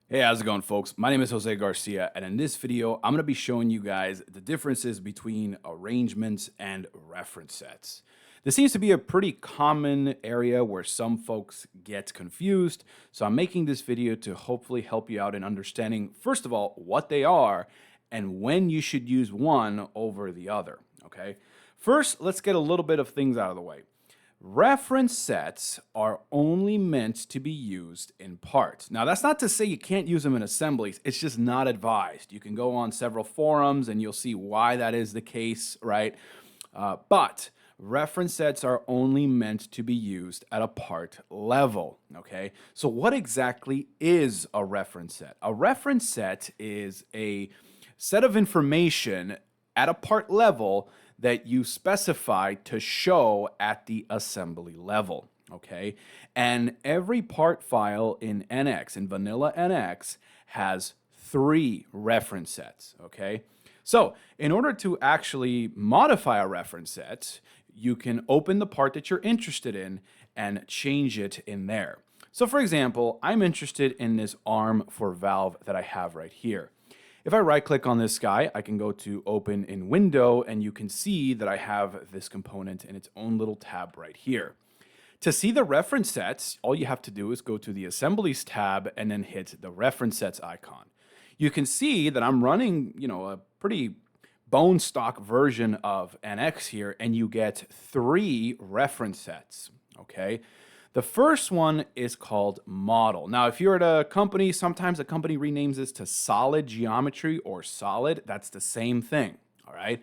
Hey, how's it going, folks? My name is Jose Garcia, and in this video, I'm going to be showing you guys the differences between arrangements and reference sets. This seems to be a pretty common area where some folks get confused, so I'm making this video to hopefully help you out in understanding, first of all, what they are and when you should use one over the other, okay? First, let's get a little bit of things out of the way. Reference sets are only meant to be used in parts. Now, that's not to say you can't use them in assemblies. It's just not advised. You can go on several forums and you'll see why that is the case, right? But reference sets are only meant to be used at a part level, okay? So what exactly is a reference set? A reference set is a set of information at a part level that you specify to show at the assembly level, okay? And every part file in NX, in vanilla NX, has 3 reference sets, okay? So in order to actually modify a reference set, you can open the part that you're interested in and change it in there. So for example, I'm interested in this arm for valve that I have right here. If I right click on this guy, I can go to open in window and you can see that I have this component in its own little tab right here. To see the reference sets, all you have to do is go to the assemblies tab and then hit the reference sets icon. You can see that I'm running, a pretty bone stock version of NX here, and you get 3 reference sets, okay? The first one is called model. Now, if you're at a company, sometimes a company renames this to solid geometry or solid. That's the same thing, all right?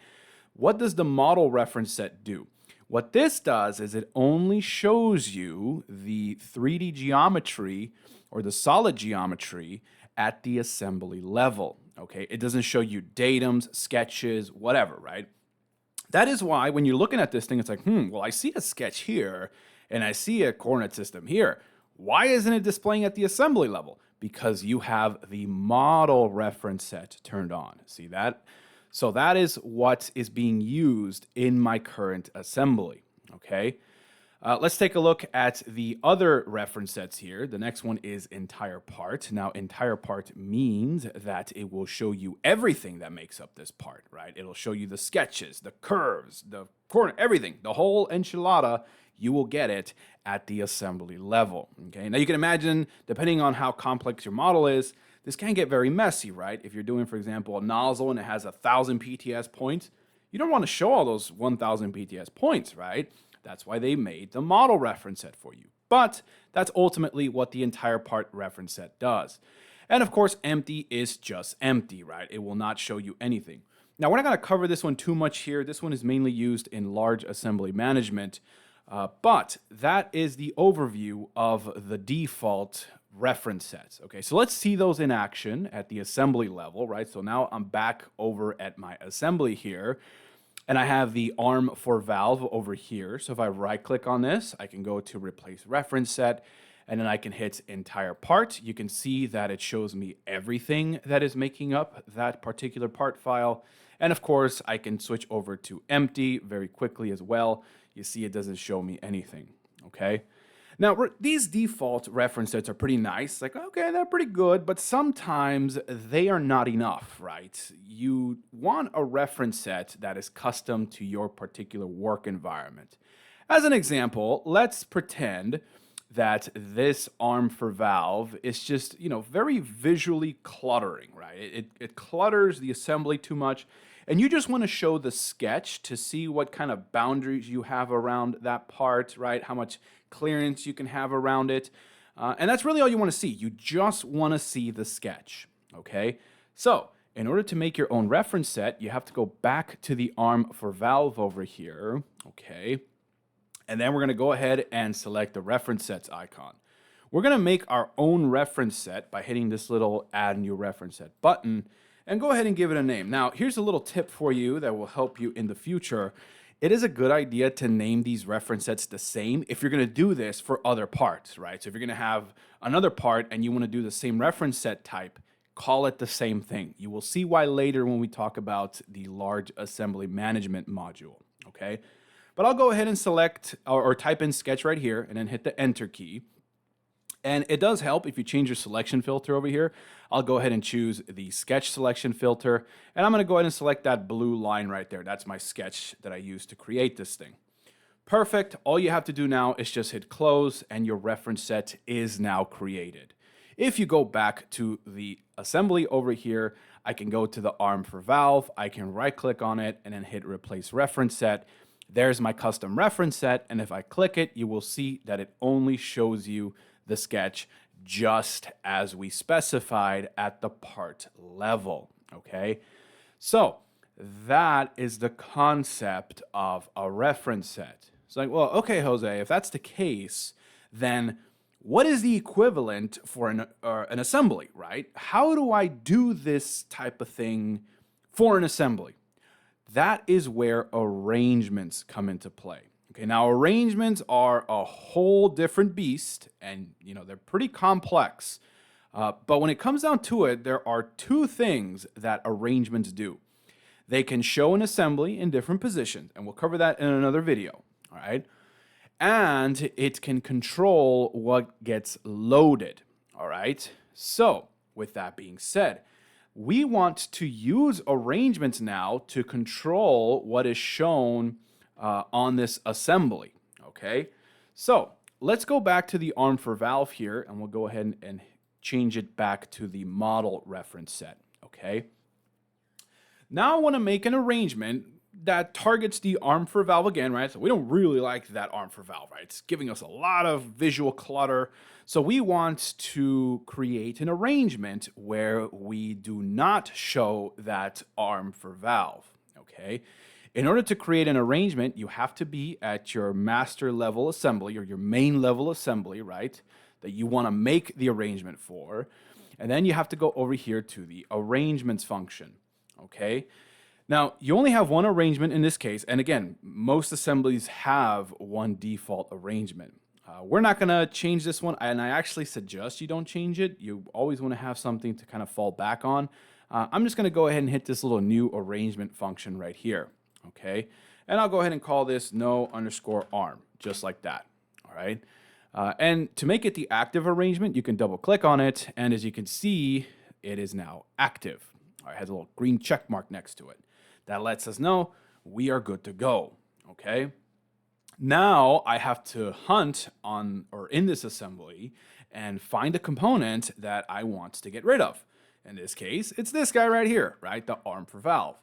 What does the model reference set do? What this does is it only shows you the 3D geometry or the solid geometry at the assembly level, okay? It doesn't show you datums, sketches, whatever, right? That is why when you're looking at this thing, it's like, well, I see a sketch here and I see a coordinate system here. Why isn't it displaying at the assembly level? Because you have the model reference set turned on. See that? So that is what is being used in my current assembly, okay? Let's take a look at the other reference sets here. The next one is entire part. Now, entire part means that it will show you everything that makes up this part, right? It'll show you the sketches, the curves, the corner, everything, the whole enchilada. You will get it at the assembly level, okay? Now, you can imagine, depending on how complex your model is, this can get very messy, right? If you're doing, for example, a nozzle and it has 1,000 PTS points, you don't want to show all those 1,000 PTS points, right? That's why they made the model reference set for you. But that's ultimately what the entire part reference set does. And of course, empty is just empty, right? It will not show you anything. Now, we're not going to cover this one too much here. This one is mainly used in large assembly management. But that is the overview of the default reference sets. Okay, so let's see those in action at the assembly level, right? So now I'm back over at my assembly here. And I have the arm for valve over here. So if I right click on this, I can go to replace reference set and then I can hit entire part. You can see that it shows me everything that is making up that particular part file. And of course, I can switch over to empty very quickly as well. You see it doesn't show me anything, okay? Now, these default reference sets are pretty nice. Like, okay, they're pretty good, but sometimes they are not enough, right? You want a reference set that is custom to your particular work environment. As an example, let's pretend that this arm for valve is just, very visually cluttering, right? It clutters the assembly too much. And you just want to show the sketch to see what kind of boundaries you have around that part, right? How much clearance you can have around it. And that's really all you want to see. You just want to see the sketch, okay? So in order to make your own reference set, you have to go back to the arm for valve over here, okay? And then we're going to go ahead and select the reference sets icon. We're going to make our own reference set by hitting this little add new reference set button and go ahead and give it a name. Now, here's a little tip for you that will help you in the future. It is a good idea to name these reference sets the same if you're going to do this for other parts, right? So if you're going to have another part and you want to do the same reference set type, call it the same thing. You will see why later when we talk about the large assembly management module, okay? But I'll go ahead and select or type in sketch right here and then hit the enter key. And it does help if you change your selection filter over here. I'll go ahead and choose the sketch selection filter, and I'm going to go ahead and select that blue line right there. That's my sketch that I used to create this thing. Perfect. All you have to do now is just hit close, and your reference set is now created. If you go back to the assembly over here, I can go to the arm for valve. I can right click on it and then hit replace reference set. There's my custom reference set, and if I click it, you will see that it only shows you the sketch just as we specified at the part level, okay? So that is the concept of a reference set. It's like, well, okay, Jose, if that's the case, then what is the equivalent for an assembly, right? How do I do this type of thing for an assembly? That is where arrangements come into play. Okay, now arrangements are a whole different beast, and they're pretty complex. But when it comes down to it, there are two things that arrangements do. They can show an assembly in different positions, and we'll cover that in another video, all right? And it can control what gets loaded, all right? So, with that being said, we want to use arrangements now to control what is shown on this assembly, okay? So let's go back to the arm for valve here, and we'll go ahead and change it back to the model reference set, okay? Now I want to make an arrangement that targets the arm for valve again, right? So we don't really like that arm for valve, right? It's giving us a lot of visual clutter. So we want to create an arrangement where we do not show that arm for valve, okay? In order to create an arrangement, you have to be at your master level assembly or your main level assembly, right? That you want to make the arrangement for. And then you have to go over here to the arrangements function, okay? Now, you only have one arrangement in this case. And again, most assemblies have one default arrangement. We're not going to change this one, and I actually suggest you don't change it. You always want to have something to kind of fall back on. I'm just going to go ahead and hit this little new arrangement function right here. Okay, and I'll go ahead and call this no_arm, just like that, all right? And to make it the active arrangement, you can double click on it, and as you can see, it is now active. All right, it has a little green check mark next to it. That lets us know we are good to go, okay? Now I have to hunt on or in this assembly and find a component that I want to get rid of. In this case, it's this guy right here, right? The arm for valve.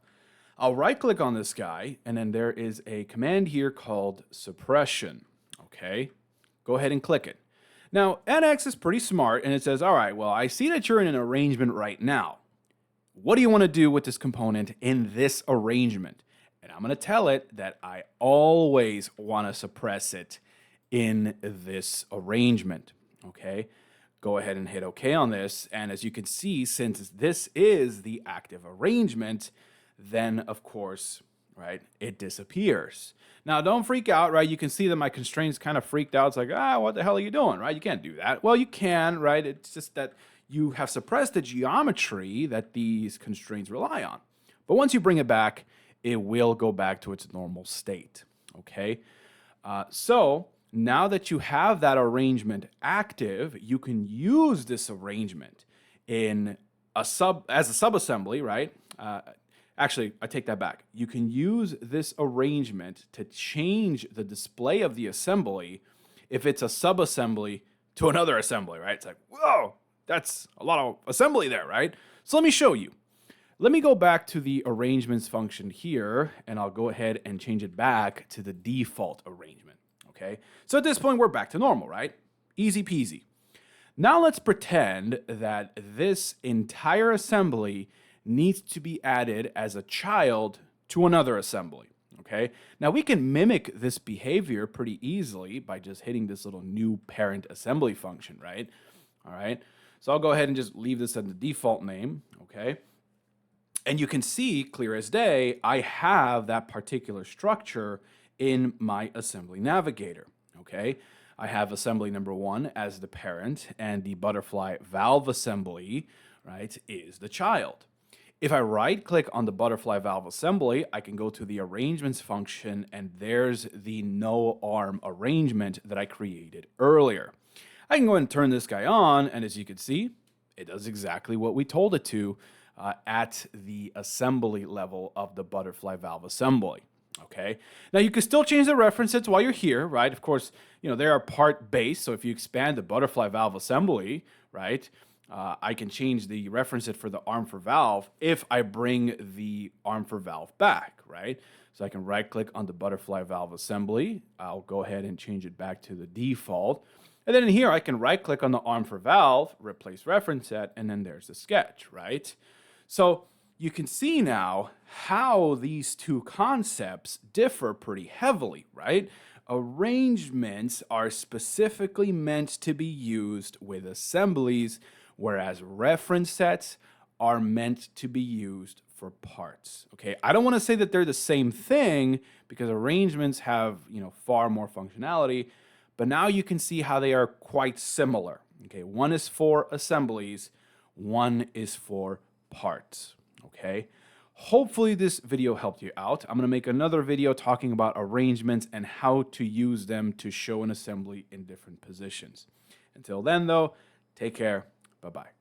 I'll right click on this guy, and then there is a command here called suppression, okay? Go ahead and click it. Now, NX is pretty smart, and it says, all right, well, I see that you're in an arrangement right now. What do you want to do with this component in this arrangement? And I'm going to tell it that I always want to suppress it in this arrangement, okay? Go ahead and hit OK on this, and as you can see, since this is the active arrangement, then of course, right, it disappears. Now don't freak out, right? You can see that my constraints kind of freaked out. It's like, what the hell are you doing, right? You can't do that. Well, you can, right? It's just that you have suppressed the geometry that these constraints rely on. But once you bring it back, it will go back to its normal state, okay? So now that you have that arrangement active, you can use this arrangement in as a subassembly, right? Actually, I take that back. You can use this arrangement to change the display of the assembly if it's a subassembly to another assembly, right? It's like, whoa, that's a lot of assembly there, right? So let me show you. Let me go back to the arrangements function here, and I'll go ahead and change it back to the default arrangement, okay? So at this point, we're back to normal, right? Easy peasy. Now let's pretend that this entire assembly needs to be added as a child to another assembly, okay? Now we can mimic this behavior pretty easily by just hitting this little new parent assembly function, right? All right, so I'll go ahead and just leave this as the default name, okay? And you can see, clear as day, I have that particular structure in my assembly navigator, okay? I have assembly number 1 as the parent, and the butterfly valve assembly, right, is the child. If I right-click on the butterfly valve assembly, I can go to the arrangements function, and there's the no arm arrangement that I created earlier. I can go ahead and turn this guy on, and as you can see, it does exactly what we told it to at the assembly level of the butterfly valve assembly. Okay. Now you can still change the reference sets while you're here, right? Of course, they are part-based, so if you expand the butterfly valve assembly, right, I can change the reference set for the arm for valve if I bring the arm for valve back, right? So I can right-click on the butterfly valve assembly. I'll go ahead and change it back to the default. And then in here, I can right-click on the arm for valve, replace reference set, and then there's the sketch, right? So you can see now how these two concepts differ pretty heavily, right? Arrangements are specifically meant to be used with assemblies, whereas reference sets are meant to be used for parts. Okay, I don't want to say that they're the same thing because arrangements have, far more functionality, but now you can see how they are quite similar. Okay, one is for assemblies, one is for parts. Okay, hopefully this video helped you out. I'm going to make another video talking about arrangements and how to use them to show an assembly in different positions. Until then, though, take care. Bye-bye.